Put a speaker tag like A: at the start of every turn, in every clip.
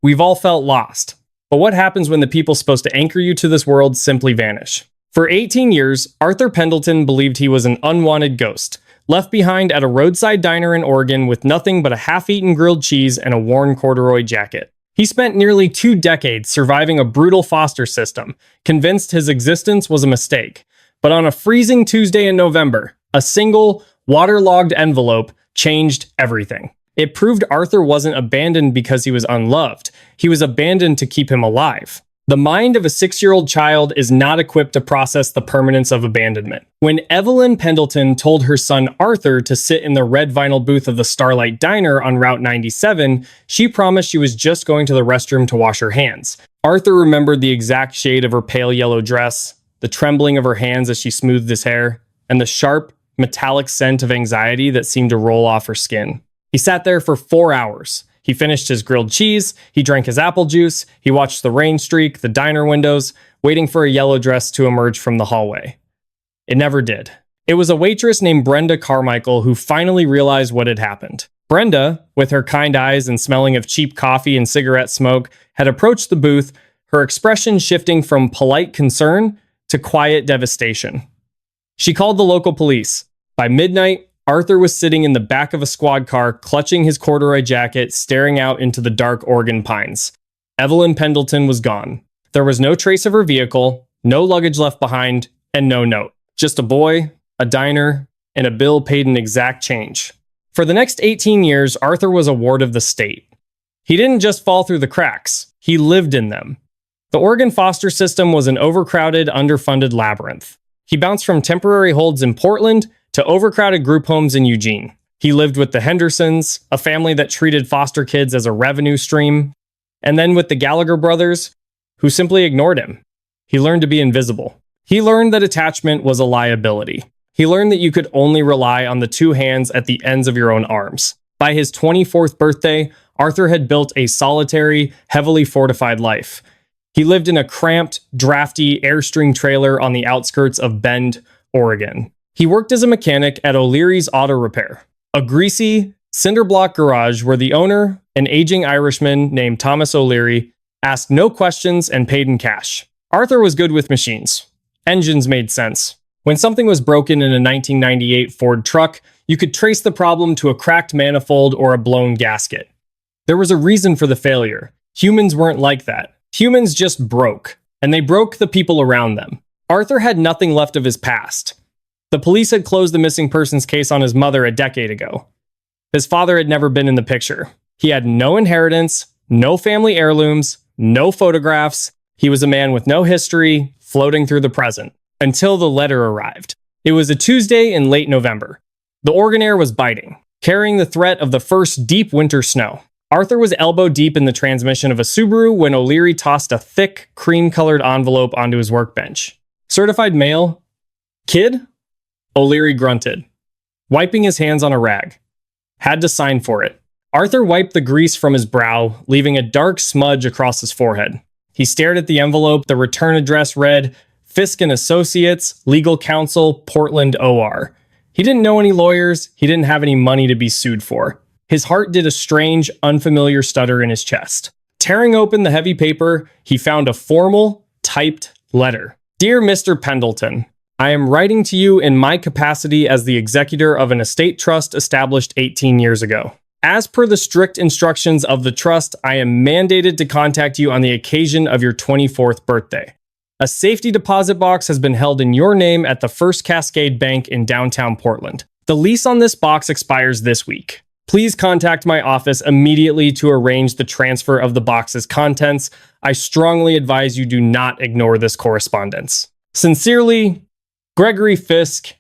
A: We've all felt lost. But what happens when the people supposed to anchor you to this world simply vanish? For 18 years, Arthur Pendleton believed he was an unwanted ghost, left behind at a roadside diner in Oregon with nothing but a half-eaten grilled cheese and a worn corduroy jacket. He spent nearly 2 decades surviving a brutal foster system, convinced his existence was a mistake. But on a freezing Tuesday in November, a single, waterlogged envelope changed everything. It proved Arthur wasn't abandoned because he was unloved. He was abandoned to keep him alive. The mind of a 6-year-old child is not equipped to process the permanence of abandonment. When Evelyn Pendleton told her son Arthur to sit in the red vinyl booth of the Starlight Diner on Route 97, she promised she was just going to the restroom to wash her hands. Arthur remembered the exact shade of her pale yellow dress, the trembling of her hands as she smoothed his hair, and the sharp, metallic scent of anxiety that seemed to roll off her skin. He sat there for 4 hours. He finished his grilled cheese, he drank his apple juice, he watched the rain streak the diner windows, waiting for a yellow dress to emerge from the hallway. It never did. It was a waitress named Brenda Carmichael who finally realized what had happened. Brenda, with her kind eyes and smelling of cheap coffee and cigarette smoke, had approached the booth, her expression shifting from polite concern to quiet devastation. She called the local police. By midnight, Arthur was sitting in the back of a squad car, clutching his corduroy jacket, staring out into the dark Oregon pines. Evelyn Pendleton was gone. There was no trace of her vehicle, no luggage left behind, and no note. Just a boy, a diner, and a bill paid in exact change. For the next 18 years, Arthur was a ward of the state. He didn't just fall through the cracks, he lived in them. The Oregon foster system was an overcrowded, underfunded labyrinth. He bounced from temporary holds in Portland to overcrowded group homes in Eugene. He lived with the Hendersons, a family that treated foster kids as a revenue stream, and then with the Gallagher brothers, who simply ignored him. He learned to be invisible. He learned that attachment was a liability. He learned that you could only rely on the 2 hands at the ends of your own arms. By his 24th birthday, Arthur had built a solitary, heavily fortified life. He lived in a cramped, drafty Airstream trailer on the outskirts of Bend, Oregon. He worked as a mechanic at O'Leary's Auto Repair, a greasy, cinder-block garage where the owner, an aging Irishman named Thomas O'Leary, asked no questions and paid in cash. Arthur was good with machines. Engines made sense. When something was broken in a 1998 Ford truck, you could trace the problem to a cracked manifold or a blown gasket. There was a reason for the failure. Humans weren't like that. Humans just broke, and they broke the people around them. Arthur had nothing left of his past. The police had closed the missing persons case on his mother a decade ago. His father had never been in the picture. He had no inheritance, no family heirlooms, no photographs. He was a man with no history, floating through the present, until the letter arrived. It was a Tuesday in late November. The Oregon air was biting, carrying the threat of the first deep winter snow. Arthur was elbow deep in the transmission of a Subaru when O'Leary tossed a thick, cream-colored envelope onto his workbench. Certified mail? Kid? O'Leary grunted, wiping his hands on a rag. Had to sign for it. Arthur wiped the grease from his brow, leaving a dark smudge across his forehead. He stared at the envelope. The return address read, Fisk and Associates, Legal Counsel, Portland, OR. He didn't know any lawyers. He didn't have any money to be sued for. His heart did a strange, unfamiliar stutter in his chest. Tearing open the heavy paper, he found a formal, typed letter. Dear Mr. Pendleton, I am writing to you in my capacity as the executor of an estate trust established 18 years ago. As per the strict instructions of the trust, I am mandated to contact you on the occasion of your 24th birthday. A safety deposit box has been held in your name at the First Cascade Bank in downtown Portland. The lease on this box expires this week. Please contact my office immediately to arrange the transfer of the box's contents. I strongly advise you do not ignore this correspondence. Sincerely, Gregory Fisk,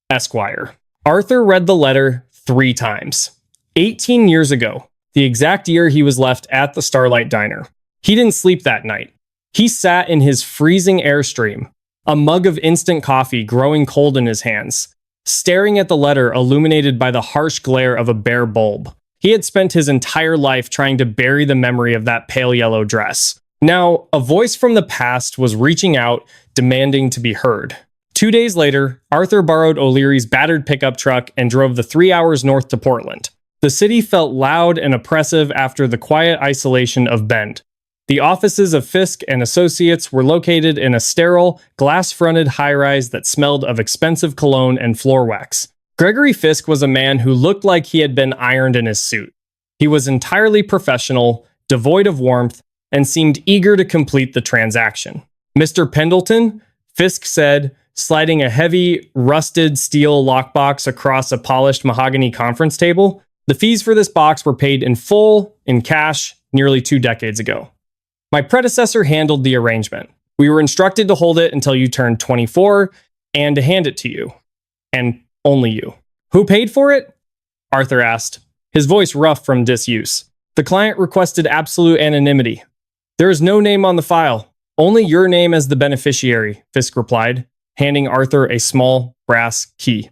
A: Esquire. Arthur read the letter 3 times. 18 years ago, the exact year he was left at the Starlight Diner. He didn't sleep that night. He sat in his freezing Airstream, a mug of instant coffee growing cold in his hands, staring at the letter illuminated by the harsh glare of a bare bulb. He had spent his entire life trying to bury the memory of that pale yellow dress. Now, a voice from the past was reaching out, demanding to be heard. 2 days later, Arthur borrowed O'Leary's battered pickup truck and drove the 3 hours north to Portland. The city felt loud and oppressive after the quiet isolation of Bend. The offices of Fisk and Associates were located in a sterile, glass-fronted high-rise that smelled of expensive cologne and floor wax. Gregory Fisk was a man who looked like he had been ironed in his suit. He was entirely professional, devoid of warmth, and seemed eager to complete the transaction. "Mr. Pendleton," Fisk said, sliding a heavy, rusted steel lockbox across a polished mahogany conference table. The fees for this box were paid in full, in cash, nearly 2 decades ago. "My predecessor handled the arrangement. We were instructed to hold it until you turned 24 and to hand it to you. And only you." "Who paid for it?" Arthur asked, his voice rough from disuse. "The client requested absolute anonymity. There is no name on the file, only your name as the beneficiary," Fisk replied, handing Arthur a small brass key.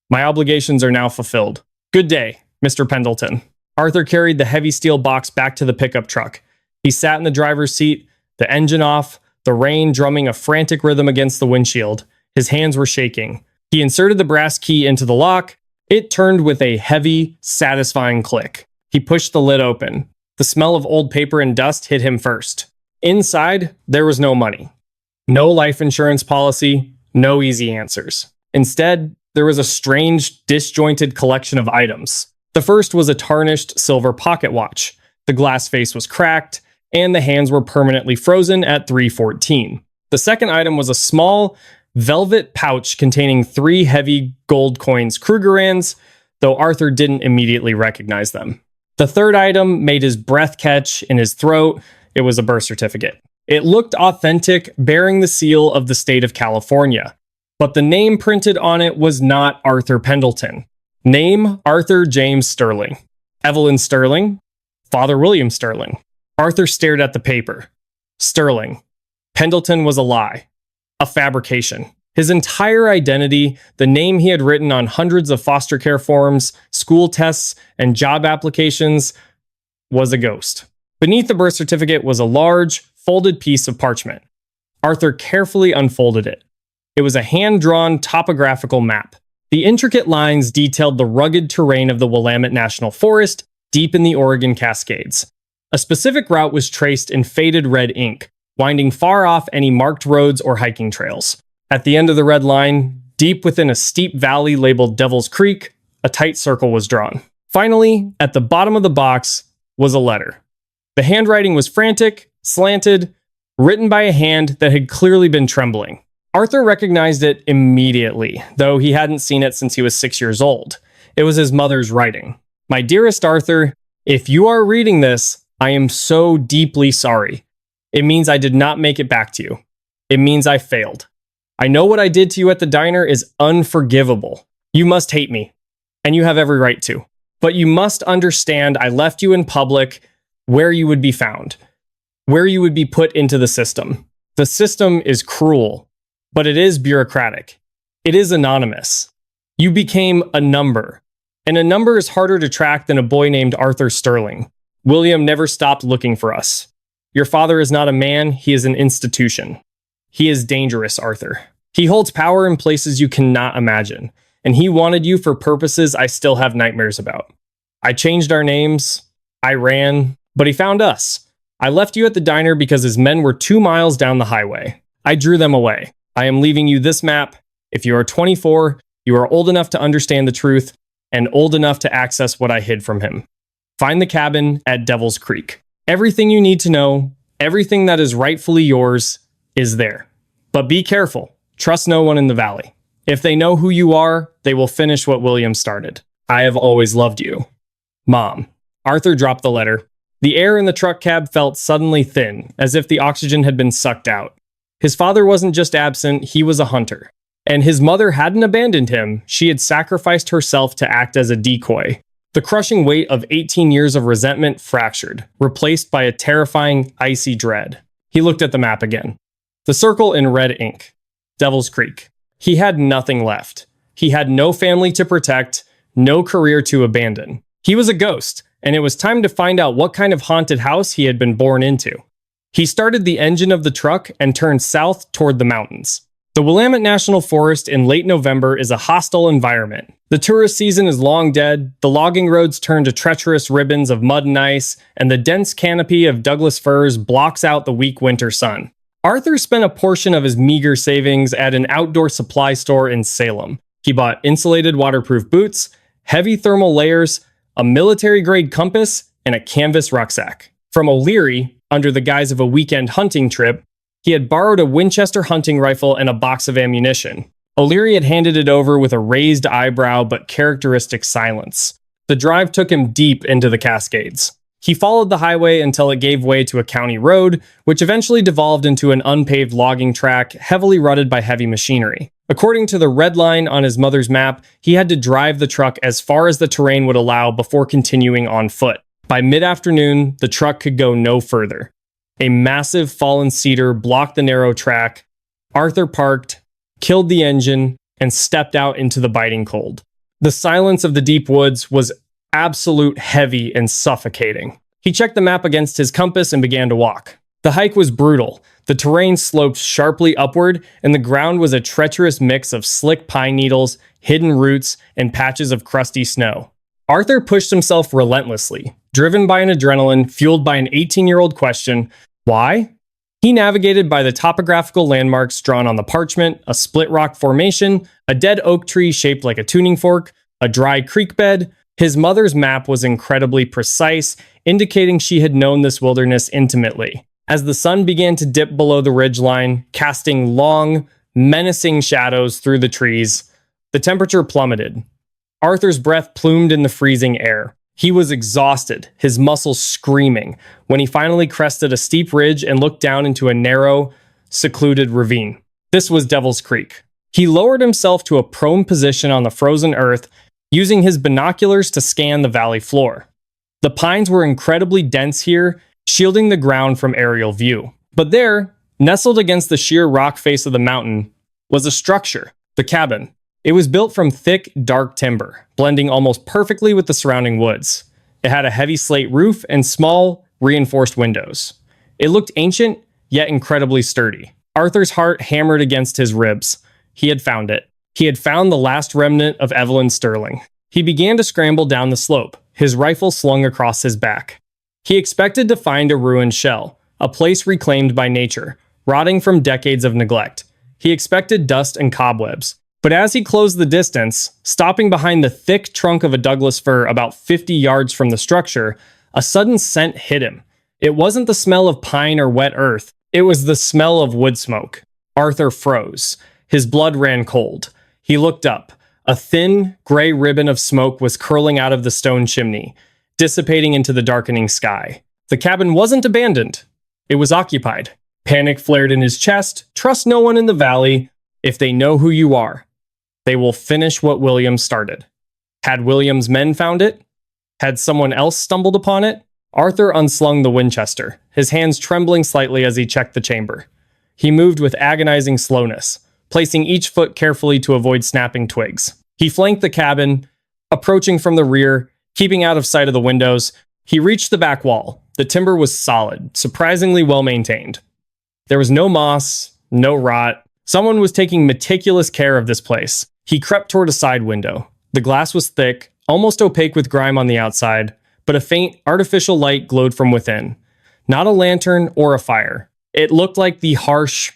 A: "My obligations are now fulfilled. Good day, Mr. Pendleton." Arthur carried the heavy steel box back to the pickup truck. He sat in the driver's seat, the engine off, the rain drumming a frantic rhythm against the windshield. His hands were shaking. He inserted the brass key into the lock. It turned with a heavy, satisfying click. He pushed the lid open. The smell of old paper and dust hit him first. Inside, there was no money. No life insurance policy, no easy answers. Instead, there was a strange, disjointed collection of items. The first was a tarnished silver pocket watch. The glass face was cracked, and the hands were permanently frozen at 3:14. The second item was a small, velvet pouch containing 3 heavy gold coins Krugerrands, though Arthur didn't immediately recognize them. The third item made his breath catch in his throat. It was a birth certificate. It looked authentic, bearing the seal of the state of California. But the name printed on it was not Arthur Pendleton. Name: Arthur James Sterling. Evelyn Sterling. Father William Sterling. Arthur stared at the paper. Sterling. Pendleton was a lie. A fabrication. His entire identity, the name he had written on hundreds of foster care forms, school tests, and job applications, was a ghost. Beneath the birth certificate was a large, folded piece of parchment. Arthur carefully unfolded it. It was a hand-drawn topographical map. The intricate lines detailed the rugged terrain of the Willamette National Forest, deep in the Oregon Cascades. A specific route was traced in faded red ink, winding far off any marked roads or hiking trails. At the end of the red line, deep within a steep valley labeled Devil's Creek, a tight circle was drawn. Finally, at the bottom of the box was a letter. The handwriting was frantic, slanted, written by a hand that had clearly been trembling. Arthur recognized it immediately, though he hadn't seen it since he was 6 years old. It was his mother's writing. "My dearest Arthur, if you are reading this, I am so deeply sorry. It means I did not make it back to you. It means I failed. I know what I did to you at the diner is unforgivable. You must hate me, and you have every right to. But you must understand I left you in public where you would be found, where you would be put into the system. The system is cruel, but it is bureaucratic. It is anonymous. You became a number, and a number is harder to track than a boy named Arthur Sterling. William never stopped looking for us. Your father is not a man, he is an institution. He is dangerous, Arthur. He holds power in places you cannot imagine, and he wanted you for purposes I still have nightmares about. I changed our names, I ran, but he found us. I left you at the diner because his men were 2 miles down the highway. I drew them away. I am leaving you this map. If you are 24, you are old enough to understand the truth, and old enough to access what I hid from him. Find the cabin at Devil's Creek. Everything you need to know, everything that is rightfully yours, is there. But be careful. Trust no one in the valley. If they know who you are, they will finish what William started. I have always loved you. Mom." Arthur dropped the letter. The air in the truck cab felt suddenly thin, as if the oxygen had been sucked out. His father wasn't just absent, he was a hunter. And his mother hadn't abandoned him, she had sacrificed herself to act as a decoy. The crushing weight of 18 years of resentment fractured, replaced by a terrifying, icy dread. He looked at the map again. The circle in red ink. Devil's Creek. He had nothing left. He had no family to protect, no career to abandon. He was a ghost, and it was time to find out what kind of haunted house he had been born into. He started the engine of the truck and turned south toward the mountains. The Willamette National Forest in late November is a hostile environment. The tourist season is long dead, the logging roads turn to treacherous ribbons of mud and ice, and the dense canopy of Douglas firs blocks out the weak winter sun. Arthur spent a portion of his meager savings at an outdoor supply store in Salem. He bought insulated waterproof boots, heavy thermal layers, a military-grade compass, and a canvas rucksack. From O'Leary, under the guise of a weekend hunting trip, he had borrowed a Winchester hunting rifle and a box of ammunition. O'Leary had handed it over with a raised eyebrow but characteristic silence. The drive took him deep into the Cascades. He followed the highway until it gave way to a county road, which eventually devolved into an unpaved logging track heavily rutted by heavy machinery. According to the red line on his mother's map, he had to drive the truck as far as the terrain would allow before continuing on foot. By mid-afternoon, the truck could go no further. A massive fallen cedar blocked the narrow track. Arthur parked, killed the engine, and stepped out into the biting cold. The silence of the deep woods was absolute heavy and suffocating. He checked the map against his compass and began to walk. The hike was brutal. The terrain sloped sharply upward, and the ground was a treacherous mix of slick pine needles, hidden roots, and patches of crusty snow. Arthur pushed himself relentlessly, driven by an adrenaline fueled by an 18-year-old question, why? He navigated by the topographical landmarks drawn on the parchment, a split rock formation, a dead oak tree shaped like a tuning fork, a dry creek bed. His mother's map was incredibly precise, indicating she had known this wilderness intimately. As the sun began to dip below the ridgeline, casting long, menacing shadows through the trees, the temperature plummeted. Arthur's breath plumed in the freezing air. He was exhausted, his muscles screaming, when he finally crested a steep ridge and looked down into a narrow, secluded ravine. This was Devil's Creek. He lowered himself to a prone position on the frozen earth, using his binoculars to scan the valley floor. The pines were incredibly dense here, shielding the ground from aerial view. But there, nestled against the sheer rock face of the mountain, was a structure, the cabin. It was built from thick, dark timber, blending almost perfectly with the surrounding woods. It had a heavy slate roof and small, reinforced windows. It looked ancient, yet incredibly sturdy. Arthur's heart hammered against his ribs. He had found it. He had found the last remnant of Evelyn Sterling. He began to scramble down the slope, his rifle slung across his back. He expected to find a ruined shell, a place reclaimed by nature, rotting from decades of neglect. He expected dust and cobwebs. But as he closed the distance, stopping behind the thick trunk of a Douglas fir about 50 yards from the structure, a sudden scent hit him. It wasn't the smell of pine or wet earth. It was the smell of wood smoke. Arthur froze. His blood ran cold. He looked up. A thin, gray ribbon of smoke was curling out of the stone chimney, dissipating into the darkening sky. The cabin wasn't abandoned. It was occupied. Panic flared in his chest. Trust no one in the valley. If they know who you are, they will finish what Williams started. Had Williams' men found it? Had someone else stumbled upon it? Arthur unslung the Winchester, his hands trembling slightly as he checked the chamber. He moved with agonizing slowness, placing each foot carefully to avoid snapping twigs. He flanked the cabin, approaching from the rear, keeping out of sight of the windows. He reached the back wall. The timber was solid, surprisingly well maintained. There was no moss, no rot. Someone was taking meticulous care of this place. He crept toward a side window. The glass was thick, almost opaque with grime on the outside, but a faint, artificial light glowed from within. Not a lantern or a fire. It looked like the harsh,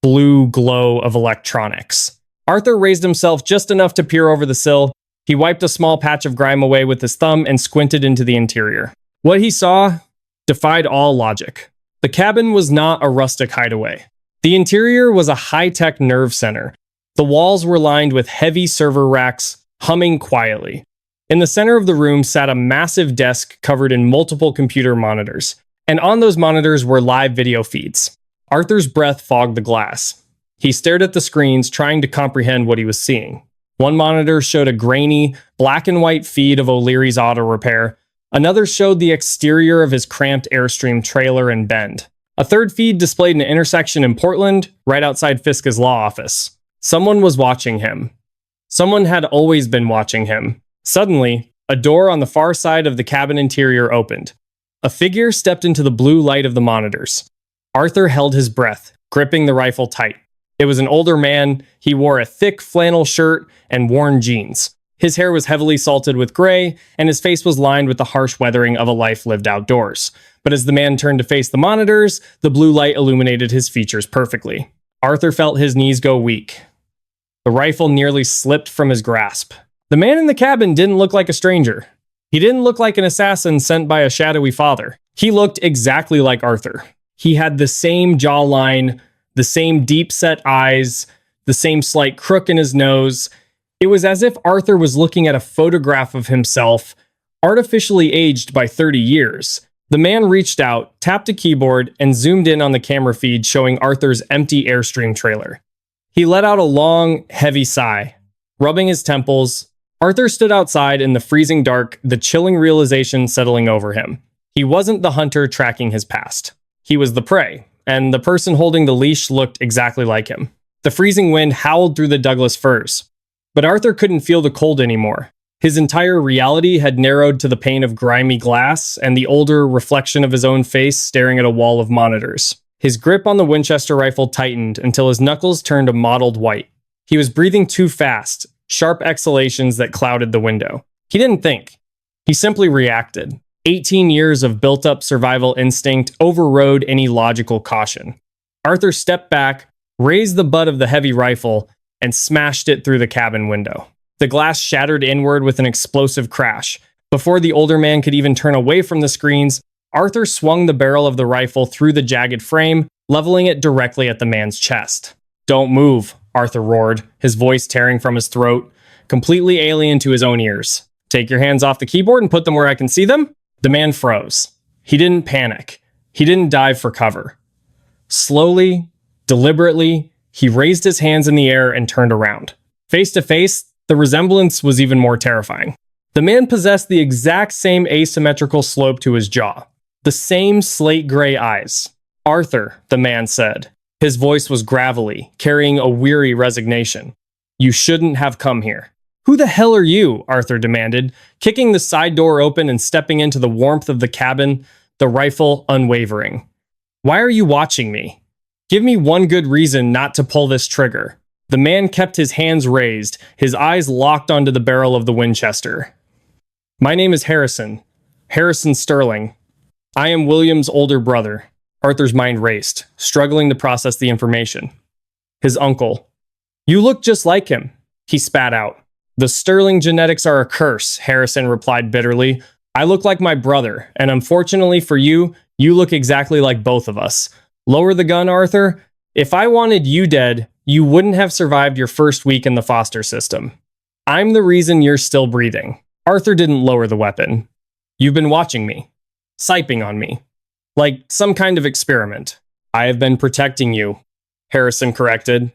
A: blue glow of electronics. Arthur raised himself just enough to peer over the sill. He wiped a small patch of grime away with his thumb and squinted into the interior. What he saw defied all logic. The cabin was not a rustic hideaway. The interior was a high-tech nerve center. The walls were lined with heavy server racks, humming quietly. In the center of the room sat a massive desk covered in multiple computer monitors, and on those monitors were live video feeds. Arthur's breath fogged the glass. He stared at the screens, trying to comprehend what he was seeing. One monitor showed a grainy, black and white feed of O'Leary's auto repair. Another showed the exterior of his cramped Airstream trailer in Bend. A third feed displayed an intersection in Portland, right outside Fiska's law office. Someone was watching him. Someone had always been watching him. Suddenly, a door on the far side of the cabin interior opened. A figure stepped into the blue light of the monitors. Arthur held his breath, gripping the rifle tight. It was an older man. He wore a thick flannel shirt and worn jeans. His hair was heavily salted with gray, and his face was lined with the harsh weathering of a life lived outdoors. But as the man turned to face the monitors, the blue light illuminated his features perfectly. Arthur felt his knees go weak. The rifle nearly slipped from his grasp. The man in the cabin didn't look like a stranger. He didn't look like an assassin sent by a shadowy father. He looked exactly like Arthur. He had the same jawline, the same deep-set eyes, the same slight crook in his nose. It was as if Arthur was looking at a photograph of himself, artificially aged by 30 years. The man reached out, tapped a keyboard, and zoomed in on the camera feed showing Arthur's empty Airstream trailer. He let out a long, heavy sigh. Rubbing his temples, Arthur stood outside in the freezing dark, the chilling realization settling over him. He wasn't the hunter tracking his past. He was the prey, and the person holding the leash looked exactly like him. The freezing wind howled through the Douglas firs. But Arthur couldn't feel the cold anymore. His entire reality had narrowed to the pane of grimy glass and the older reflection of his own face staring at a wall of monitors. His grip on the Winchester rifle tightened until his knuckles turned a mottled white. He was breathing too fast, sharp exhalations that clouded the window. He didn't think. He simply reacted. 18 years of built-up survival instinct overrode any logical caution. Arthur stepped back, raised the butt of the heavy rifle, and smashed it through the cabin window. The glass shattered inward with an explosive crash. Before the older man could even turn away from the screens, Arthur swung the barrel of the rifle through the jagged frame, leveling it directly at the man's chest. "Don't move," Arthur roared, his voice tearing from his throat, completely alien to his own ears. "Take your hands off the keyboard and put them where I can see them." The man froze. He didn't panic. He didn't dive for cover. Slowly, deliberately, he raised his hands in the air and turned around. Face to face, the resemblance was even more terrifying. The man possessed the exact same asymmetrical slope to his jaw. The same slate gray eyes. "Arthur," the man said. His voice was gravelly, carrying a weary resignation. "You shouldn't have come here." "Who the hell are you?" Arthur demanded, kicking the side door open and stepping into the warmth of the cabin, the rifle unwavering. "Why are you watching me? Give me one good reason not to pull this trigger." The man kept his hands raised, his eyes locked onto the barrel of the Winchester. "My name is Harrison. Harrison Sterling. I am William's older brother." Arthur's mind raced, struggling to process the information. His uncle. "You look just like him," he spat out. "The Sterling genetics are a curse," Harrison replied bitterly. "I look like my brother, and unfortunately for you, you look exactly like both of us. Lower the gun, Arthur. If I wanted you dead, you wouldn't have survived your first week in the foster system. I'm the reason you're still breathing." Arthur didn't lower the weapon. "You've been watching me. Siping on me. Like some kind of experiment." "I have been protecting you," Harrison corrected,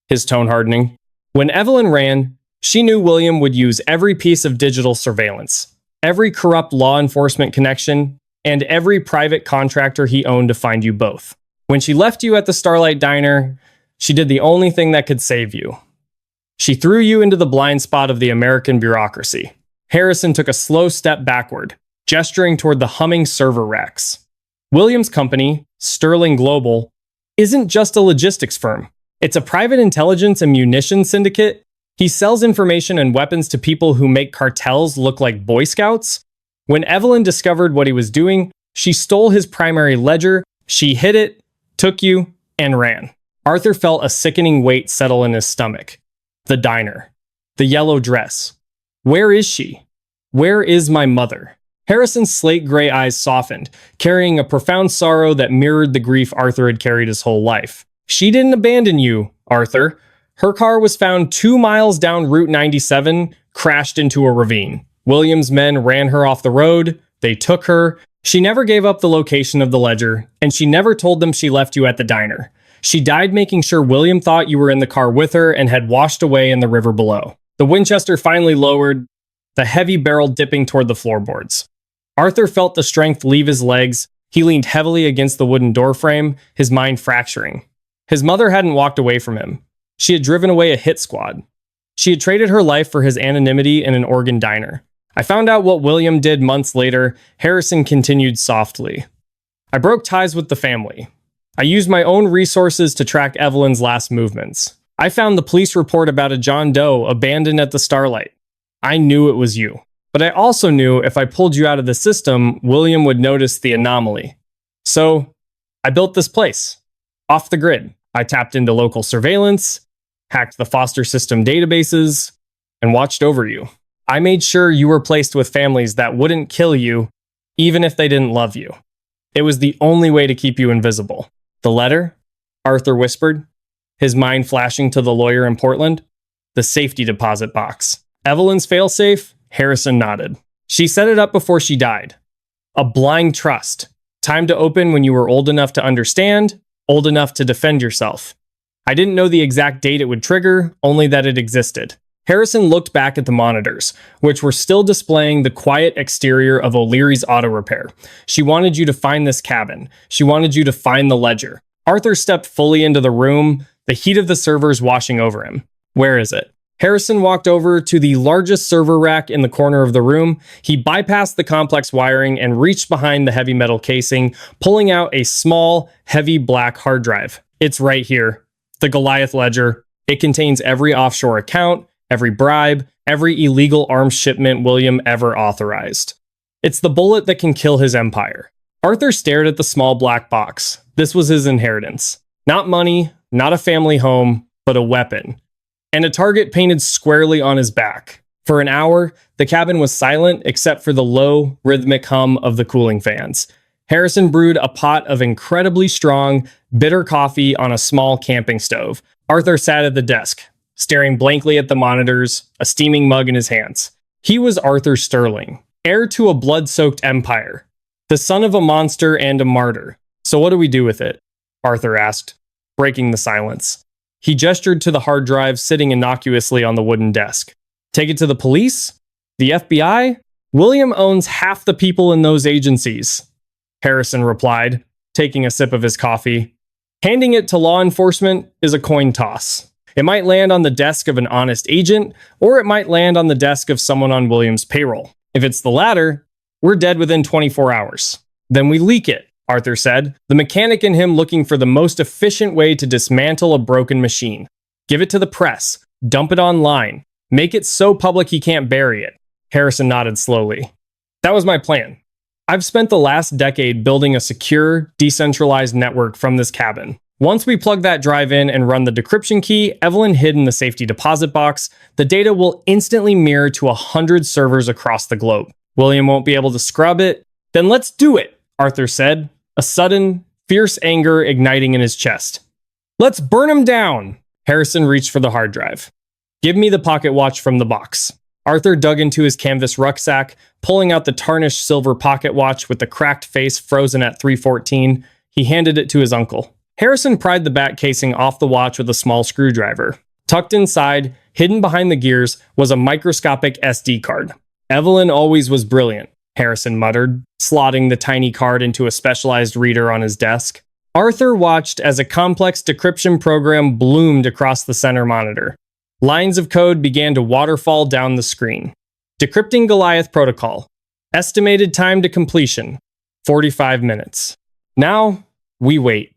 A: his tone hardening. When Evelyn ran, she knew William would use every piece of digital surveillance, every corrupt law enforcement connection, and every private contractor he owned to find you both. When she left you at the Starlight Diner, she did the only thing that could save you. She threw you into the blind spot of the American bureaucracy. Harrison took a slow step backward, gesturing toward the humming server racks. William's company, Sterling Global, isn't just a logistics firm. It's a private intelligence and munitions syndicate. He sells information and weapons to people who make cartels look like Boy Scouts. When Evelyn discovered what he was doing, she stole his primary ledger, she hid it, took you, and ran. Arthur felt a sickening weight settle in his stomach. The diner. The yellow dress. Where is she? Where is my mother? Harrison's slate-gray eyes softened, carrying a profound sorrow that mirrored the grief Arthur had carried his whole life. "She didn't abandon you, Arthur. Her car was found 2 miles down Route 97, crashed into a ravine. William's men ran her off the road, they took her. She never gave up the location of the ledger, and she never told them she left you at the diner. She died making sure William thought you were in the car with her and had washed away in the river below." The Winchester finally lowered, the heavy barrel dipping toward the floorboards. Arthur felt the strength leave his legs. He leaned heavily against the wooden doorframe, his mind fracturing. His mother hadn't walked away from him. She had driven away a hit squad. She had traded her life for his anonymity in an Oregon diner. "I found out what William did months later," Harrison continued softly. "I broke ties with the family. I used my own resources to track Evelyn's last movements. I found the police report about a John Doe abandoned at the Starlight. I knew it was you. But I also knew if I pulled you out of the system, William would notice the anomaly. So, I built this place. Off the grid. I tapped into local surveillance, hacked the foster system databases, and watched over you. I made sure you were placed with families that wouldn't kill you, even if they didn't love you. It was the only way to keep you invisible. The letter? Arthur whispered, his mind flashing to the lawyer in Portland. The safety deposit box. Evelyn's failsafe? Harrison nodded. She set it up before she died. A blind trust. Time to open when you were old enough to understand, old enough to defend yourself. I didn't know the exact date it would trigger, only that it existed. Harrison looked back at the monitors, which were still displaying the quiet exterior of O'Leary's auto repair. She wanted you to find this cabin. She wanted you to find the ledger. Arthur stepped fully into the room, the heat of the servers washing over him. Where is it? Harrison walked over to the largest server rack in the corner of the room. He bypassed the complex wiring and reached behind the heavy metal casing, pulling out a small, heavy black hard drive. It's right here. The Goliath ledger. It contains every offshore account, every bribe, every illegal arms shipment William ever authorized. It's the bullet that can kill his empire. Arthur stared at the small black box. This was his inheritance. Not money, not a family home, but a weapon. And a target painted squarely on his back. For an hour, the cabin was silent except for the low, rhythmic hum of the cooling fans. Harrison brewed a pot of incredibly strong, bitter coffee on a small camping stove. Arthur sat at the desk, staring blankly at the monitors, a steaming mug in his hands. He was Arthur Sterling, heir to a blood-soaked empire, the son of a monster and a martyr. So what do we do with it? Arthur asked, breaking the silence. He gestured to the hard drive sitting innocuously on the wooden desk. Take it to the police? The FBI? William owns half the people in those agencies, Harrison replied, taking a sip of his coffee. Handing it to law enforcement is a coin toss. It might land on the desk of an honest agent, or it might land on the desk of someone on William's payroll. If it's the latter, we're dead within 24 hours. Then we leak it, Arthur said, the mechanic in him looking for the most efficient way to dismantle a broken machine. Give it to the press. Dump it online. Make it so public he can't bury it. Harrison nodded slowly. That was my plan. I've spent the last decade building a secure, decentralized network from this cabin. Once we plug that drive in and run the decryption key Evelyn hid in the safety deposit box, the data will instantly mirror to 100 servers across the globe. William won't be able to scrub it. Then let's do it, Arthur said, a sudden, fierce anger igniting in his chest. Let's burn him down! Harrison reached for the hard drive. Give me the pocket watch from the box. Arthur dug into his canvas rucksack, pulling out the tarnished silver pocket watch with the cracked face frozen at 3:14. He handed it to his uncle. Harrison pried the back casing off the watch with a small screwdriver. Tucked inside, hidden behind the gears, was a microscopic SD card. Evelyn always was brilliant, Harrison muttered, slotting the tiny card into a specialized reader on his desk. Arthur watched as a complex decryption program bloomed across the center monitor. Lines of code began to waterfall down the screen. Decrypting Goliath protocol. Estimated time to completion, 45 minutes. Now, we wait,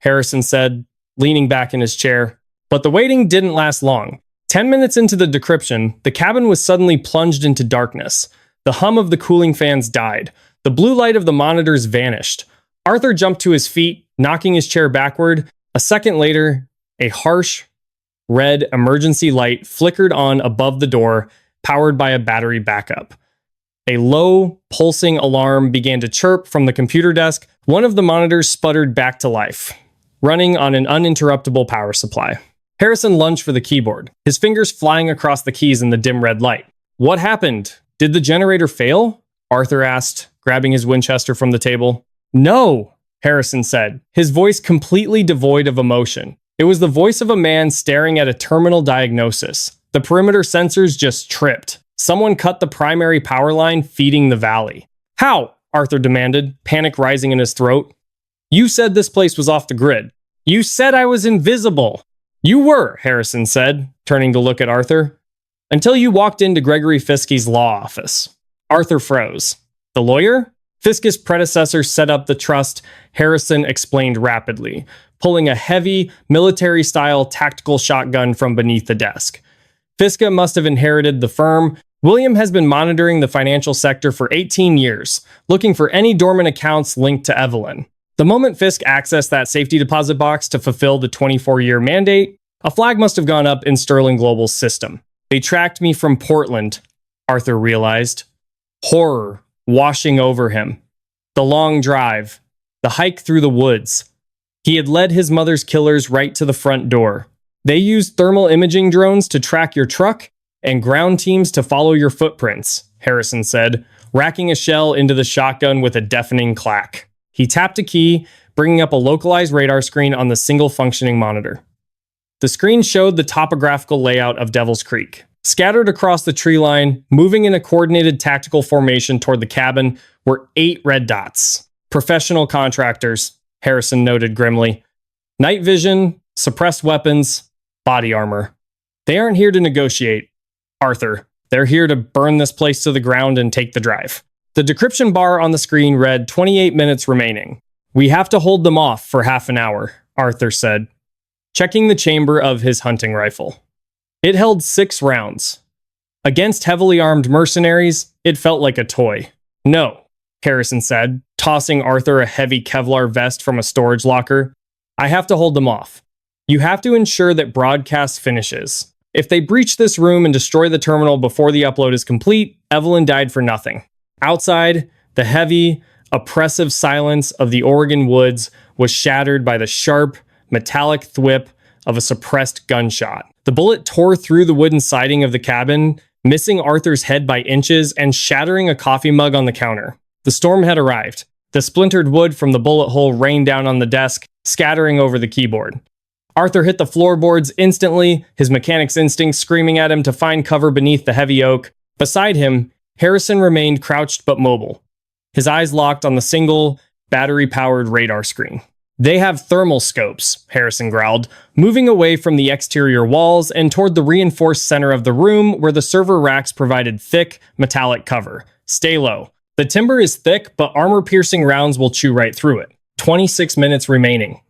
A: Harrison said, leaning back in his chair. But the waiting didn't last long. 10 minutes into the decryption, the cabin was suddenly plunged into darkness. The hum of the cooling fans died. The blue light of the monitors vanished. Arthur jumped to his feet, knocking his chair backward. A second later, a harsh, red emergency light flickered on above the door, powered by a battery backup. A low, pulsing alarm began to chirp from the computer desk. One of the monitors sputtered back to life, running on an uninterruptible power supply. Harrison lunged for the keyboard, his fingers flying across the keys in the dim red light. What happened? Did the generator fail? Arthur asked, grabbing his Winchester from the table. No, Harrison said, his voice completely devoid of emotion. It was the voice of a man staring at a terminal diagnosis. The perimeter sensors just tripped. Someone cut the primary power line feeding the valley. How? Arthur demanded, panic rising in his throat. You said this place was off the grid. You said I was invisible. You were, Harrison said, turning to look at Arthur. Until you walked into Gregory Fiskey's law office. Arthur froze. The lawyer? Fisk's predecessor set up the trust, Harrison explained rapidly, pulling a heavy, military-style tactical shotgun from beneath the desk. Fiske must have inherited the firm. William has been monitoring the financial sector for 18 years, looking for any dormant accounts linked to Evelyn. The moment Fisk accessed that safety deposit box to fulfill the 24-year mandate, a flag must have gone up in Sterling Global's system. They tracked me from Portland, Arthur realized. Horror washing over him. The long drive. The hike through the woods. He had led his mother's killers right to the front door. They used thermal imaging drones to track your truck and ground teams to follow your footprints, Harrison said, racking a shell into the shotgun with a deafening clack. He tapped a key, bringing up a localized radar screen on the single functioning monitor. The screen showed the topographical layout of Devil's Creek. Scattered across the tree line, moving in a coordinated tactical formation toward the cabin, were 8 red dots. Professional contractors, Harrison noted grimly. Night vision, suppressed weapons, body armor. They aren't here to negotiate, Arthur. They're here to burn this place to the ground and take the drive. The decryption bar on the screen read 28 minutes remaining. We have to hold them off for half an hour, Arthur said, checking the chamber of his hunting rifle. It held 6 rounds. Against heavily armed mercenaries, it felt like a toy. No, Harrison said, tossing Arthur a heavy Kevlar vest from a storage locker. I have to hold them off. You have to ensure that broadcast finishes. If they breach this room and destroy the terminal before the upload is complete, Evelyn died for nothing. Outside, the heavy, oppressive silence of the Oregon woods was shattered by the sharp, metallic thwip of a suppressed gunshot. The bullet tore through the wooden siding of the cabin, missing Arthur's head by inches and shattering a coffee mug on the counter. The storm had arrived. The splintered wood from the bullet hole rained down on the desk, scattering over the keyboard. Arthur hit the floorboards instantly, his mechanic's instinct screaming at him to find cover beneath the heavy oak. Beside him, Harrison remained crouched but mobile, his eyes locked on the single, battery-powered radar screen. They have thermal scopes, Harrison growled, moving away from the exterior walls and toward the reinforced center of the room where the server racks provided thick, metallic cover. Stay low. The timber is thick, but armor-piercing rounds will chew right through it. 26 minutes remaining.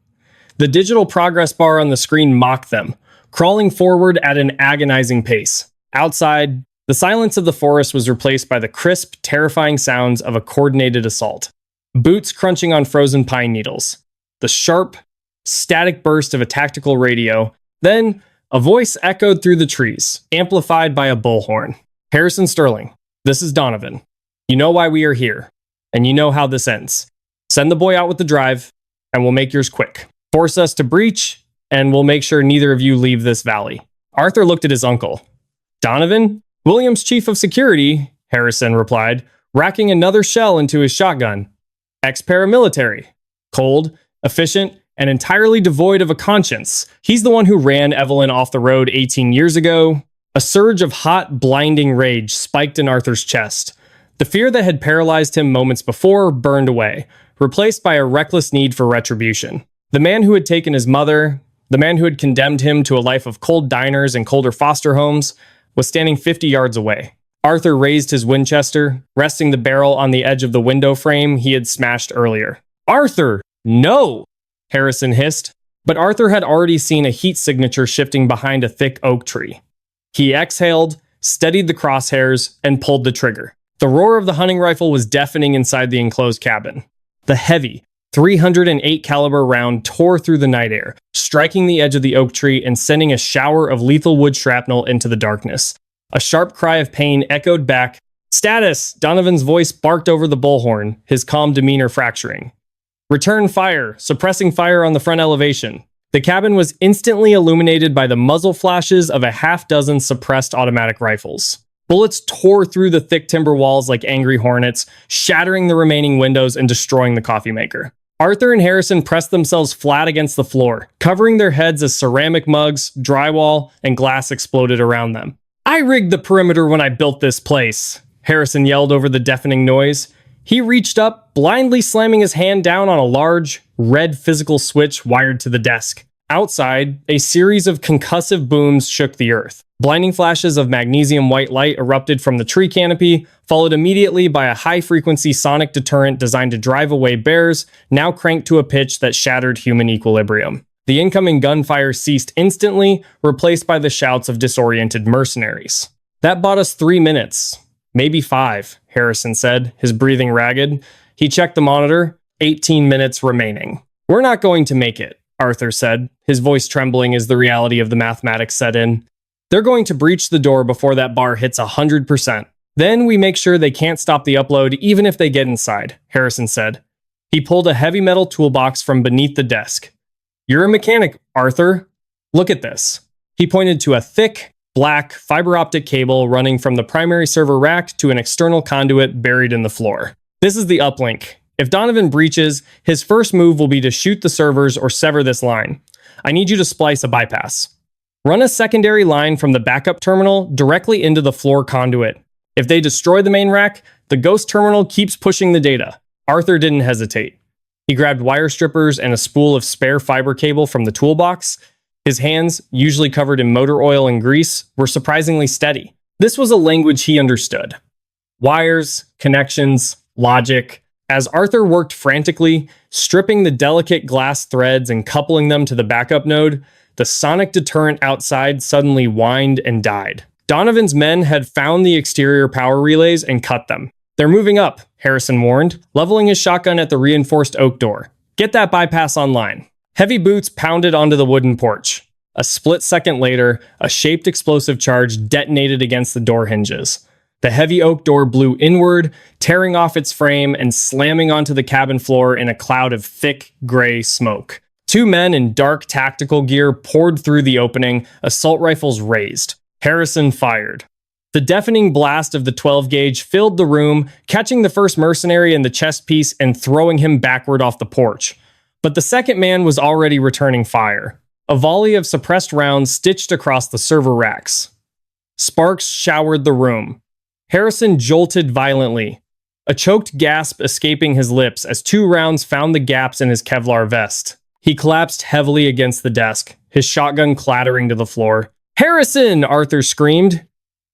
A: The digital progress bar on the screen mocked them, crawling forward at an agonizing pace. Outside, the silence of the forest was replaced by the crisp, terrifying sounds of a coordinated assault. Boots crunching on frozen pine needles. The sharp, static burst of a tactical radio. Then, a voice echoed through the trees, amplified by a bullhorn. Harrison Sterling, this is Donovan. You know why we are here, and you know how this ends. Send the boy out with the drive, and we'll make yours quick. Force us to breach, and we'll make sure neither of you leave this valley. Arthur looked at his uncle. Donovan? William's chief of security, Harrison replied, racking another shell into his shotgun. Ex-paramilitary. Cold, efficient, and entirely devoid of a conscience. He's the one who ran Evelyn off the road 18 years ago. A surge of hot, blinding rage spiked in Arthur's chest. The fear that had paralyzed him moments before burned away, replaced by a reckless need for retribution. The man who had taken his mother, the man who had condemned him to a life of cold diners and colder foster homes, was standing 50 yards away. Arthur raised his Winchester, resting the barrel on the edge of the window frame he had smashed earlier. Arthur! No! Harrison hissed, but Arthur had already seen a heat signature shifting behind a thick oak tree. He exhaled, steadied the crosshairs, and pulled the trigger. The roar of the hunting rifle was deafening inside the enclosed cabin. The heavy, 308 caliber round tore through the night air, striking the edge of the oak tree and sending a shower of lethal wood shrapnel into the darkness. A sharp cry of pain echoed back. Status! Donovan's voice barked over the bullhorn, his calm demeanor fracturing. Return fire, suppressing fire on the front elevation. The cabin was instantly illuminated by the muzzle flashes of a half-dozen suppressed automatic rifles. Bullets tore through the thick timber walls like angry hornets, shattering the remaining windows and destroying the coffee maker. Arthur and Harrison pressed themselves flat against the floor, covering their heads as ceramic mugs, drywall, and glass exploded around them. I rigged the perimeter when I built this place, Harrison yelled over the deafening noise. He reached up, blindly slamming his hand down on a large, red physical switch wired to the desk. Outside, a series of concussive booms shook the earth. Blinding flashes of magnesium white light erupted from the tree canopy, followed immediately by a high-frequency sonic deterrent designed to drive away bears, now cranked to a pitch that shattered human equilibrium. The incoming gunfire ceased instantly, replaced by the shouts of disoriented mercenaries. "That bought us 3 minutes. Maybe 5, Harrison said, his breathing ragged. He checked the monitor. 18 minutes remaining. "We're not going to make it," Arthur said, his voice trembling as the reality of the mathematics set in. "They're going to breach the door before that bar hits 100%. Then we make sure they can't stop the upload even if they get inside," Harrison said. He pulled a heavy metal toolbox from beneath the desk. "You're a mechanic, Arthur. Look at this." He pointed to a thick, black, fiber optic cable running from the primary server rack to an external conduit buried in the floor. "This is the uplink. If Donovan breaches, his first move will be to shoot the servers or sever this line. I need you to splice a bypass. Run a secondary line from the backup terminal directly into the floor conduit. If they destroy the main rack, the ghost terminal keeps pushing the data." Arthur didn't hesitate. He grabbed wire strippers and a spool of spare fiber cable from the toolbox. His hands, usually covered in motor oil and grease, were surprisingly steady. This was a language he understood. Wires, connections, logic. As Arthur worked frantically, stripping the delicate glass threads and coupling them to the backup node, the sonic deterrent outside suddenly whined and died. Donovan's men had found the exterior power relays and cut them. "They're moving up," Harrison warned, leveling his shotgun at the reinforced oak door. "Get that bypass online." Heavy boots pounded onto the wooden porch. A split second later, a shaped explosive charge detonated against the door hinges. The heavy oak door blew inward, tearing off its frame and slamming onto the cabin floor in a cloud of thick, gray smoke. 2 men in dark tactical gear poured through the opening, assault rifles raised. Harrison fired. The deafening blast of the 12-gauge filled the room, catching the first mercenary in the chest piece and throwing him backward off the porch. But the second man was already returning fire. A volley of suppressed rounds stitched across the server racks. Sparks showered the room. Harrison jolted violently, a choked gasp escaping his lips as 2 rounds found the gaps in his Kevlar vest. He collapsed heavily against the desk, his shotgun clattering to the floor. "Harrison!" Arthur screamed.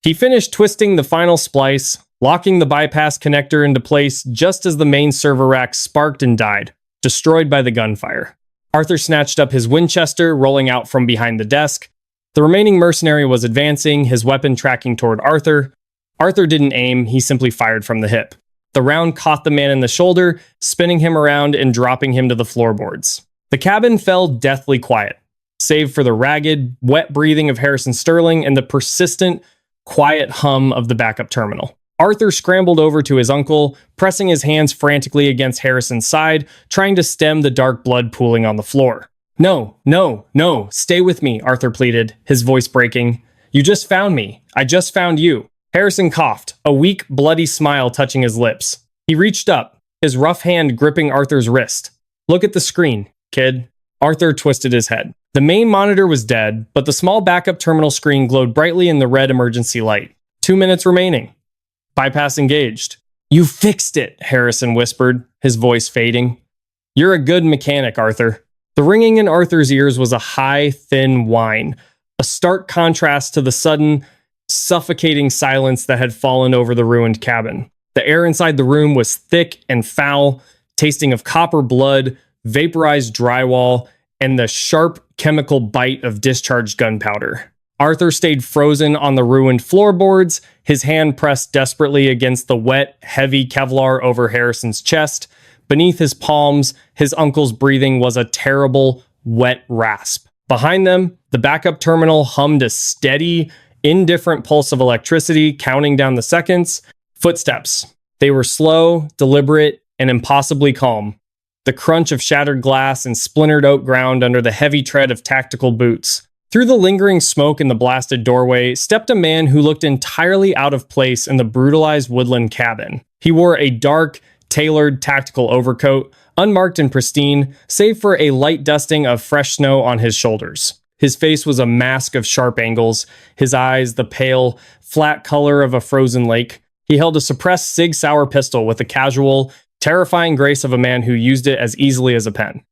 A: He finished twisting the final splice, locking the bypass connector into place just as the main server rack sparked and died, destroyed by the gunfire. Arthur snatched up his Winchester, rolling out from behind the desk. The remaining mercenary was advancing, his weapon tracking toward Arthur. Arthur didn't aim, he simply fired from the hip. The round caught the man in the shoulder, spinning him around and dropping him to the floorboards. The cabin fell deathly quiet, save for the ragged, wet breathing of Harrison Sterling and the persistent, quiet hum of the backup terminal. Arthur scrambled over to his uncle, pressing his hands frantically against Harrison's side, trying to stem the dark blood pooling on the floor. "No, no, no, stay with me," Arthur pleaded, his voice breaking. "You just found me. I just found you." Harrison coughed, a weak, bloody smile touching his lips. He reached up, his rough hand gripping Arthur's wrist. "Look at the screen, kid." Arthur twisted his head. The main monitor was dead, but the small backup terminal screen glowed brightly in the red emergency light. 2 minutes remaining. Bypass engaged. "You fixed it," Harrison whispered, his voice fading. "You're a good mechanic, Arthur." The ringing in Arthur's ears was a high, thin whine, a stark contrast to the sudden, suffocating silence that had fallen over the ruined cabin. The air inside the room was thick and foul, tasting of copper blood, vaporized drywall, and the sharp chemical bite of discharged gunpowder. Arthur stayed frozen on the ruined floorboards, his hand pressed desperately against the wet, heavy Kevlar over Harrison's chest. Beneath his palms, his uncle's breathing was a terrible, wet rasp. Behind them, the backup terminal hummed a steady, indifferent pulse of electricity, counting down the seconds. Footsteps. They were slow, deliberate, and impossibly calm. The crunch of shattered glass and splintered oak ground under the heavy tread of tactical boots. Through the lingering smoke in the blasted doorway stepped a man who looked entirely out of place in the brutalized woodland cabin. He wore a dark, tailored tactical overcoat, unmarked and pristine, save for a light dusting of fresh snow on his shoulders. His face was a mask of sharp angles, his eyes the pale, flat color of a frozen lake. He held a suppressed Sig Sauer pistol with the casual, terrifying grace of a man who used it as easily as a pen.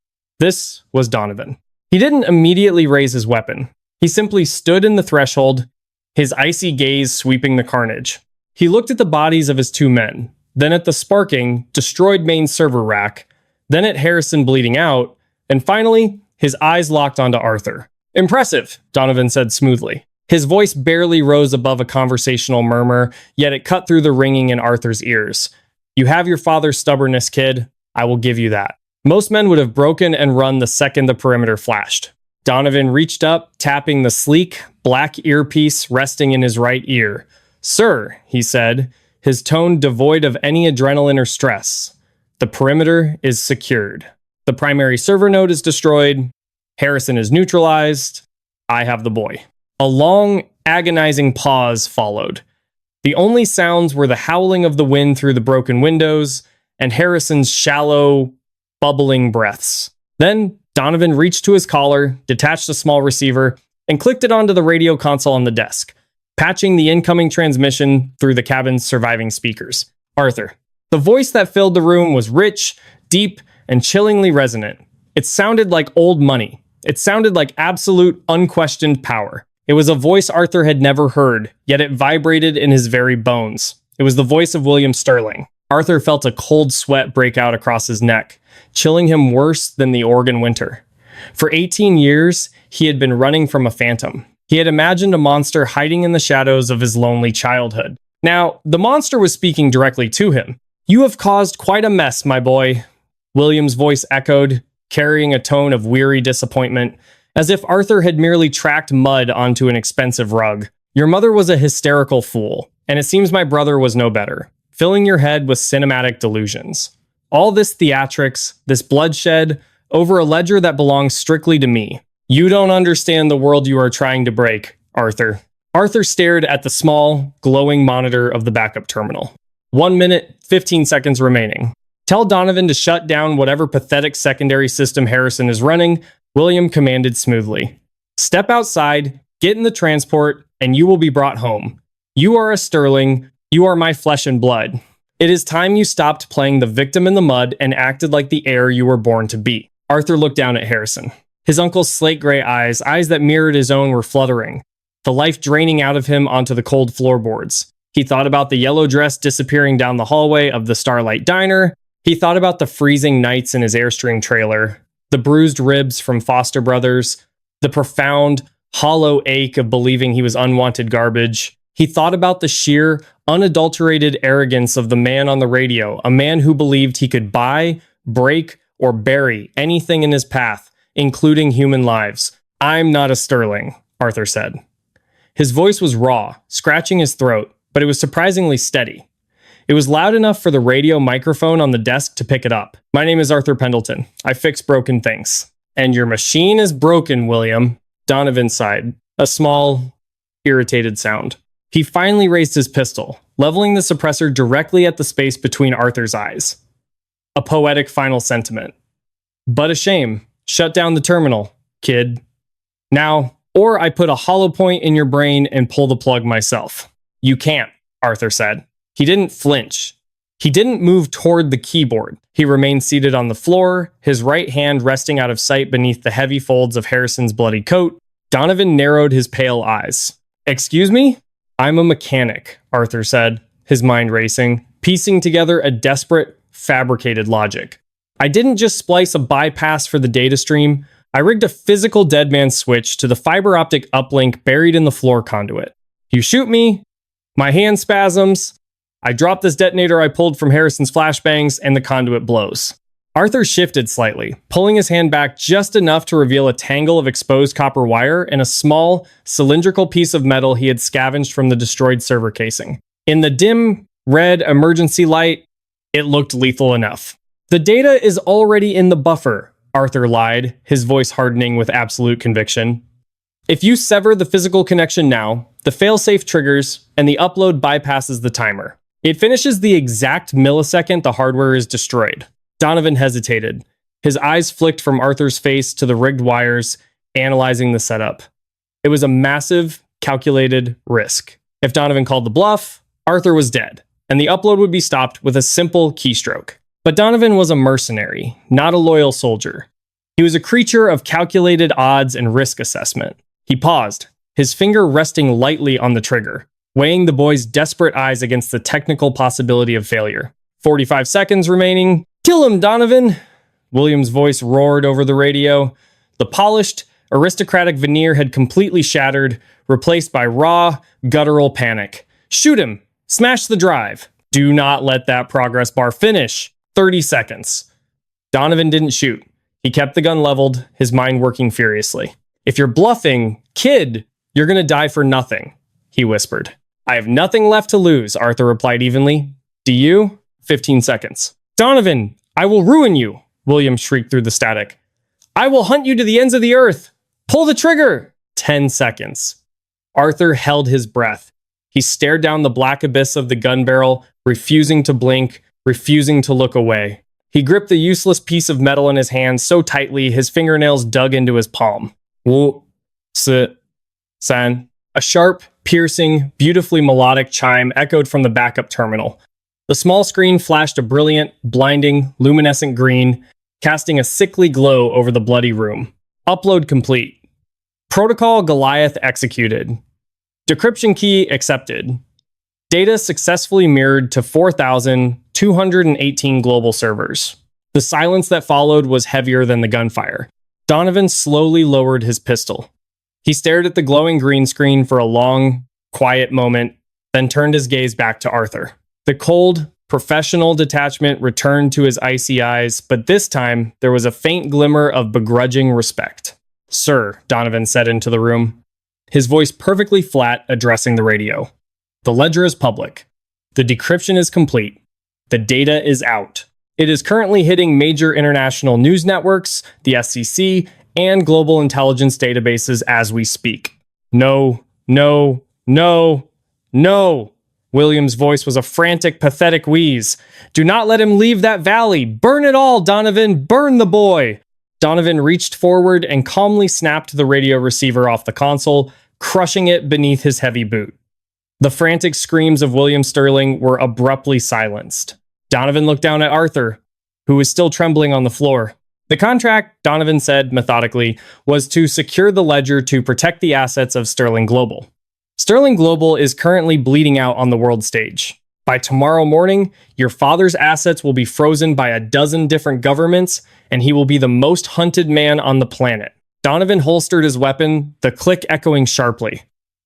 A: This was Donovan. He didn't immediately raise his weapon. He simply stood in the threshold, his icy gaze sweeping the carnage. He looked at the bodies of his two men, then at the sparking, destroyed main server rack, then at Harrison bleeding out, and finally, his eyes locked onto Arthur. "Impressive," Donovan said smoothly. His voice barely rose above a conversational murmur, yet it cut through the ringing in Arthur's ears. "You have your father's stubbornness, kid. I will give you that." Most men would have broken and run the second the perimeter flashed. Donovan reached up, tapping the sleek, black earpiece resting in his right ear. "Sir," he said, his tone devoid of any adrenaline or stress, "the perimeter is secured. The primary server node is destroyed. Harrison is neutralized. I have the boy." A long, agonizing pause followed. The only sounds were the howling of the wind through the broken windows and Harrison's shallow, bubbling breaths. Then Donovan reached to his collar, detached a small receiver, and clicked it onto the radio console on the desk, patching the incoming transmission through the cabin's surviving speakers. "Arthur." The voice that filled the room was rich, deep, and chillingly resonant. It sounded like old money. It sounded like absolute, unquestioned power. It was a voice Arthur had never heard, yet it vibrated in his very bones. It was the voice of William Sterling. Arthur felt a cold sweat break out across his neck, chilling him worse than the Oregon winter. For 18 years, he had been running from a phantom. He had imagined a monster hiding in the shadows of his lonely childhood. Now, the monster was speaking directly to him. "You have caused quite a mess, my boy," William's voice echoed, carrying a tone of weary disappointment, as if Arthur had merely tracked mud onto an expensive rug. "Your mother was a hysterical fool, and it seems my brother was no better, filling your head with cinematic delusions. All this theatrics, this bloodshed, over a ledger that belongs strictly to me. You don't understand the world you are trying to break, Arthur." Arthur stared at the small, glowing monitor of the backup terminal. 1 minute, 15 seconds remaining. "Tell Donovan to shut down whatever pathetic secondary system Harrison is running," William commanded smoothly. "Step outside, get in the transport, and you will be brought home. You are a Sterling. You are my flesh and blood. It is time you stopped playing the victim in the mud and acted like the heir you were born to be." Arthur looked down at Harrison. His uncle's slate-gray eyes that mirrored his own, were fluttering, the life draining out of him onto the cold floorboards. He thought about the yellow dress disappearing down the hallway of the Starlight Diner. He thought about the freezing nights in his Airstream trailer, the bruised ribs from foster brothers, the profound, hollow ache of believing he was unwanted garbage. He thought about the sheer, unadulterated arrogance of the man on the radio, a man who believed he could buy, break, or bury anything in his path, including human lives. "I'm not a Sterling," Arthur said. His voice was raw, scratching his throat, but it was surprisingly steady. It was loud enough for the radio microphone on the desk to pick it up. "My name is Arthur Pendleton. I fix broken things." "And your machine is broken, William," Donovan sighed, a small, irritated sound. He finally raised his pistol, leveling the suppressor directly at the space between Arthur's eyes. A poetic final sentiment. "But a shame. Shut down the terminal, kid. Now, or I put a hollow point in your brain and pull the plug myself." "You can't," Arthur said. He didn't flinch. He didn't move toward the keyboard. He remained seated on the floor, his right hand resting out of sight beneath the heavy folds of Harrison's bloody coat. Donovan narrowed his pale eyes. "Excuse me?" "I'm a mechanic," Arthur said, his mind racing, piecing together a desperate, fabricated logic. "I didn't just splice a bypass for the data stream. I rigged a physical deadman switch to the fiber optic uplink buried in the floor conduit. You shoot me, my hand spasms, I drop this detonator I pulled from Harrison's flashbangs, and the conduit blows." Arthur shifted slightly, pulling his hand back just enough to reveal a tangle of exposed copper wire and a small, cylindrical piece of metal he had scavenged from the destroyed server casing. In the dim, red emergency light, it looked lethal enough. "The data is already in the buffer," Arthur lied, his voice hardening with absolute conviction. "If you sever the physical connection now, the failsafe triggers, and the upload bypasses the timer. It finishes the exact millisecond the hardware is destroyed." Donovan hesitated. His eyes flicked from Arthur's face to the rigged wires, analyzing the setup. It was a massive, calculated risk. If Donovan called the bluff, Arthur was dead, and the upload would be stopped with a simple keystroke. But Donovan was a mercenary, not a loyal soldier. He was a creature of calculated odds and risk assessment. He paused, his finger resting lightly on the trigger, weighing the boy's desperate eyes against the technical possibility of failure. 45 seconds remaining. Kill him, Donovan! William's voice roared over the radio. The polished, aristocratic veneer had completely shattered, replaced by raw, guttural panic. Shoot him! Smash the drive! Do not let that progress bar finish! 30 seconds. Donovan didn't shoot. He kept the gun leveled, his mind working furiously. If you're bluffing, kid, you're gonna die for nothing, he whispered. I have nothing left to lose, Arthur replied evenly. Do you? 15 seconds. Donovan, I will ruin you, William shrieked through the static. I will hunt you to the ends of the earth. Pull the trigger. 10 seconds. Arthur held his breath. He stared down the black abyss of the gun barrel, refusing to blink, refusing to look away. He gripped the useless piece of metal in his hand so tightly his fingernails dug into his palm. Wu, si, san. A sharp, piercing, beautifully melodic chime echoed from the backup terminal. The small screen flashed a brilliant, blinding, luminescent green, casting a sickly glow over the bloody room. Upload complete. Protocol Goliath executed. Decryption key accepted. Data successfully mirrored to 4,218 global servers. The silence that followed was heavier than the gunfire. Donovan slowly lowered his pistol. He stared at the glowing green screen for a long, quiet moment, then turned his gaze back to Arthur. The cold, professional detachment returned to his icy eyes, but this time there was a faint glimmer of begrudging respect. Sir, Donovan said into the room, his voice perfectly flat, addressing the radio. The ledger is public. The decryption is complete. The data is out. It is currently hitting major international news networks, the SEC, and global intelligence databases as we speak. No, no, no, no. William's voice was a frantic, pathetic wheeze. Do not let him leave that valley. Burn it all, Donovan. Burn the boy. Donovan reached forward and calmly snapped the radio receiver off the console, crushing it beneath his heavy boot. The frantic screams of William Sterling were abruptly silenced. Donovan looked down at Arthur, who was still trembling on the floor. The contract, Donovan said methodically, was to secure the ledger to protect the assets of Sterling Global. Sterling Global is currently bleeding out on the world stage. By tomorrow morning, your father's assets will be frozen by a dozen different governments, and he will be the most hunted man on the planet. Donovan holstered his weapon, the click echoing sharply.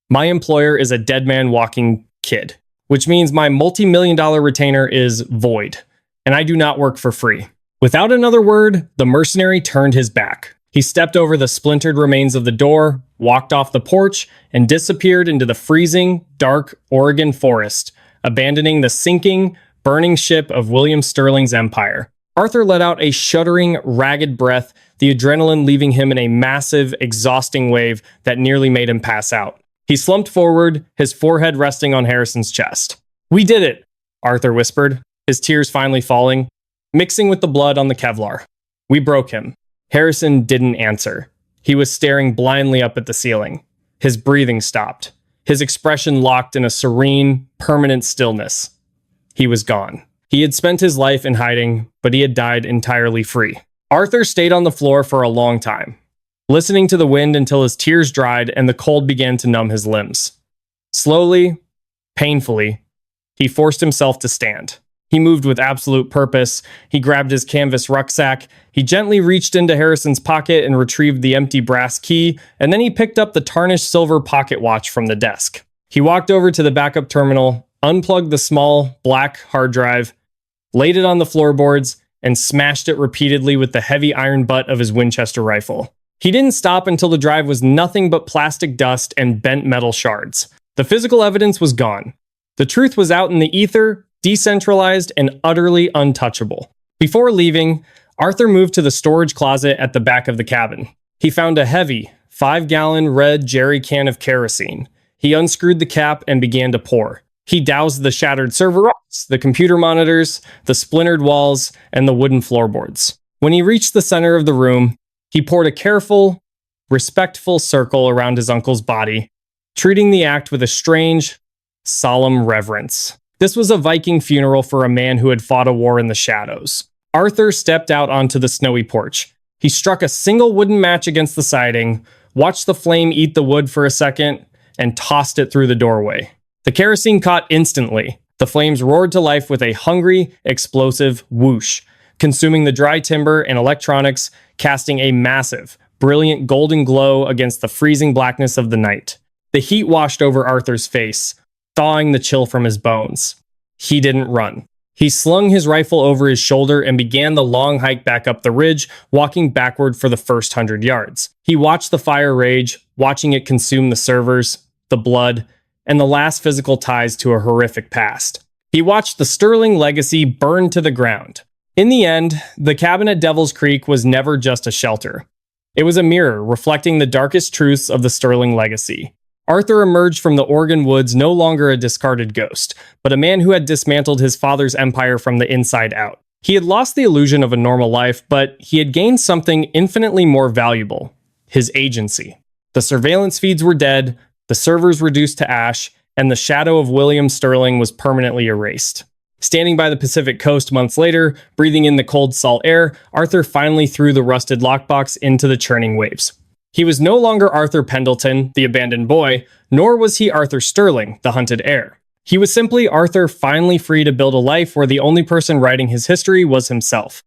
A: My employer is a dead man walking kid, which means my multi-million-dollar retainer is void, and I do not work for free. Without another word, the mercenary turned his back. He stepped over the splintered remains of the door, walked off the porch, and disappeared into the freezing, dark Oregon forest, abandoning the sinking, burning ship of William Sterling's empire. Arthur let out a shuddering, ragged breath, the adrenaline leaving him in a massive, exhausting wave that nearly made him pass out. He slumped forward, his forehead resting on Harrison's chest. We did it, Arthur whispered, his tears finally falling, mixing with the blood on the Kevlar. We broke him. Harrison didn't answer. He was staring blindly up at the ceiling. His breathing stopped. His expression locked in a serene, permanent stillness. He was gone. He had spent his life in hiding, but he had died entirely free. Arthur stayed on the floor for a long time, listening to the wind until his tears dried and the cold began to numb his limbs. Slowly, painfully, he forced himself to stand. He moved with absolute purpose. He grabbed his canvas rucksack. He gently reached into Harrison's pocket and retrieved the empty brass key, and then he picked up the tarnished silver pocket watch from the desk. He walked over to the backup terminal, unplugged the small, black hard drive, laid it on the floorboards, and smashed it repeatedly with the heavy iron butt of his Winchester rifle. He didn't stop until the drive was nothing but plastic dust and bent metal shards. The physical evidence was gone. The truth was out in the ether, decentralized and utterly untouchable. Before leaving, Arthur moved to the storage closet at the back of the cabin. He found a heavy, 5-gallon red jerry can of kerosene. He unscrewed the cap and began to pour. He doused the shattered server racks, the computer monitors, the splintered walls, and the wooden floorboards. When he reached the center of the room, he poured a careful, respectful circle around his uncle's body, treating the act with a strange, solemn reverence. This was a Viking funeral for a man who had fought a war in the shadows. Arthur stepped out onto the snowy porch, He struck a single wooden match against the siding, watched the flame eat the wood for a second, and tossed it through the doorway. The kerosene caught instantly. The flames roared to life with a hungry, explosive whoosh, consuming the dry timber and electronics, casting a massive, brilliant golden glow against the freezing blackness of the night. The heat washed over Arthur's face, thawing the chill from his bones. He didn't run. He slung his rifle over his shoulder and began the long hike back up the ridge, walking backward for the first 100 yards. He watched the fire rage, watching it consume the servers, the blood, and the last physical ties to a horrific past. He watched the Sterling legacy burn to the ground. In the end, the cabin at Devil's Creek was never just a shelter. It was a mirror reflecting the darkest truths of the Sterling legacy. Arthur emerged from the Oregon woods no longer a discarded ghost, but a man who had dismantled his father's empire from the inside out. He had lost the illusion of a normal life, but he had gained something infinitely more valuable: his agency. The surveillance feeds were dead, the servers reduced to ash, and the shadow of William Sterling was permanently erased. Standing by the Pacific coast months later, breathing in the cold, salt air, Arthur finally threw the rusted lockbox into the churning waves. He was no longer Arthur Pendleton, the abandoned boy, nor was he Arthur Sterling, the hunted heir. He was simply Arthur finally free to build a life where the only person writing his history was himself.